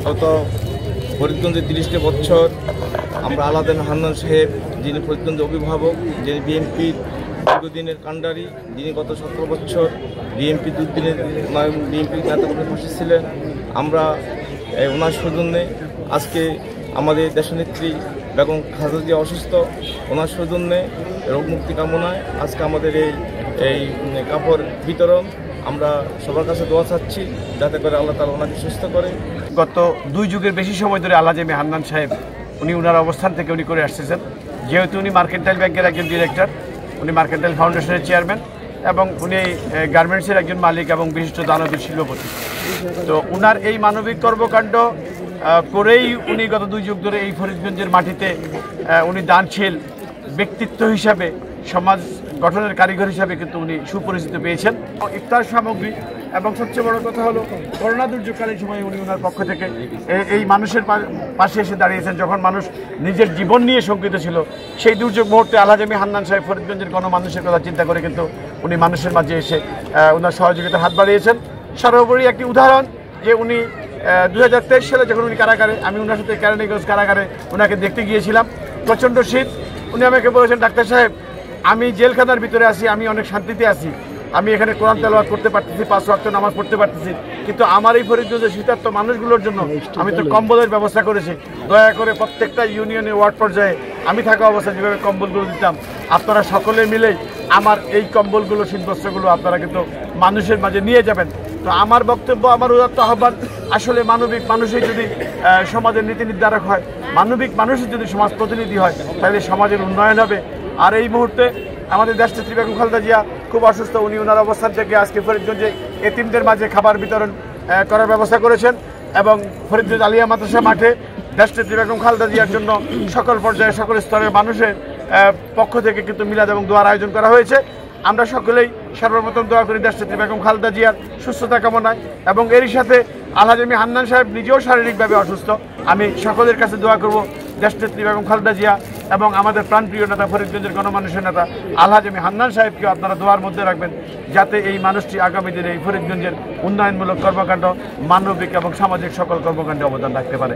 গত ফরিদগঞ্জে 30টি বছর আমরা আলাদিন হান্নান সাহেব, যিনি ফরিদগঞ্জের অভিভাবক, যিনি বিএনপির দীর্ঘদিনের কাণ্ডারি, যিনি গত 17 বছর বিএনপি দুদিনের বিএনপির নেতাকর্মী ফাঁসি ছিলেন। আমরা ওনার সৌজন্যে আজকে আমাদের দেশনেত্রী বেগম খালেদা জিয়া অসুস্থ, ওনার সৌজন্যে রোগ মুক্তি কামনায় আজকে আমাদের এই কাপড় বিতরণ। আমরা সবার কাছে দোয়া চাচ্ছি যাতে করে আল্লাহ তাআলা ওনাকে সুস্থ করে। গত 2 যুগের বেশি সময় ধরে আলহাজ এম এ হান্নান সাহেব উনি ওনার অবস্থান থেকে উনি করে আসতেছেন। যেহেতু উনি মার্কেন্টাইল ব্যাংকের একজন ডিরেক্টর, উনি মার্কেন্টাইল ফাউন্ডেশনের চেয়ারম্যান এবং উনি গার্মেন্টসের একজন মালিক এবং বিশিষ্ট দানবীর শিল্পপতি। তো ওনার এই মানবিক কর্মকাণ্ড করেই উনি গত 2 যুগ ধরে এই ফরিদগঞ্জের মাটিতে উনি দানশীল ব্যক্তিত্ব হিসাবে, সমাজ গঠনের কারিগর হিসাবে কিন্তু উনি সুপরিচিত পেয়েছেন। ইফতার সামগ্রী এবং সবচেয়ে বড় কথা হলো করোনা দুর্যোগকালীন সময়ে উনি ওনার পক্ষ থেকে এই মানুষের পাশে এসে দাঁড়িয়েছেন। যখন মানুষ নিজের জীবন নিয়ে শঙ্কিত ছিল, সেই দুর্যোগ মুহূর্তে আলহাজ এম এ হান্নান সাহেব ফরিদগঞ্জের গণমানুষের কথা চিন্তা করে কিন্তু উনি মানুষের মাঝে এসে ওনার সহযোগিতার হাত বাড়িয়েছেন। সর্বোপরি একটি উদাহরণ যে উনি 2023 সালে যখন উনি কারাগারে, আমি ওনার সাথে কেরানীগঞ্জ কারাগারে ওনাকে দেখতে গিয়েছিলাম, প্রচণ্ড শীত। উনি আমাকে বলেছেন, ডাক্তার সাহেব আমি জেলখানার ভিতরে আছি, আমি অনেক শান্তিতে আছি, আমি এখানে কোরআন তেলাওয়াত করতে পারতেছি, 5 ওয়াক্ত নামাজ পড়তে পারতেছি, কিন্তু আমার এই ফরিদগঞ্জের শীতার্ত মানুষগুলোর জন্য আমি তো কম্বলের ব্যবস্থা করেছি, দয়া করে প্রত্যেকটা ইউনিয়নে ওয়ার্ড পর্যায়ে আমি থাকা অবস্থায় যেভাবে কম্বলগুলো দিতাম, আপনারা সকলে মিলেই আমার এই কম্বলগুলো, শীতবস্ত্রগুলো আপনারা কিন্তু মানুষের মাঝে নিয়ে যাবেন। তো আমার বক্তব্য, আমার উদাত্ত আহ্বান, আসলে মানবিক মানুষই যদি সমাজের নীতি নির্ধারক হয়, মানবিক মানুষই যদি সমাজ প্রতিনিধি হয়, তাহলে সমাজের উন্নয়ন হবে। আর এই মুহূর্তে আমাদের দেশনেত্রী বেগম খালেদা জিয়া খুব অসুস্থ, উনি ওনার অবস্থান থেকে আজকে ফরিদগঞ্জে এতিমদের মাঝে খাবার বিতরণ করার ব্যবস্থা করেছেন এবং ফরিদগঞ্জ আলিয়া মাদ্রাসা মাঠে দেশনেত্রী বেগম খালেদা জিয়ার জন্য সকল পর্যায়ে সকল স্তরের মানুষের পক্ষ থেকে কিন্তু মিলাদ এবং দোয়ার আয়োজন করা হয়েছে। আমরা সকলেই সর্বপ্রথম দোয়া করি দেশনেত্রী বেগম খালেদা জিয়ার সুস্থতা কামনায়, এবং এরই সাথে আলহাজ এম এ হান্নান সাহেব নিজেও শারীরিকভাবে অসুস্থ। আমি সকলের কাছে দোয়া করব দেশনেত্রী বেগম খালেদা জিয়া এবং আমাদের প্রাণপ্রিয় নেতা, ফরিদগঞ্জের গণমানুষের নেতা আলহাজ এম এ হান্নান সাহেবকে আপনারা দোয়ার মধ্যে রাখবেন, যাতে এই মানুষটি আগামী দিনে এই ফরিদগঞ্জের উন্নয়নমূলক কর্মকাণ্ড, মানবিক এবং সামাজিক সকল কর্মকাণ্ডে অবদান রাখতে পারে।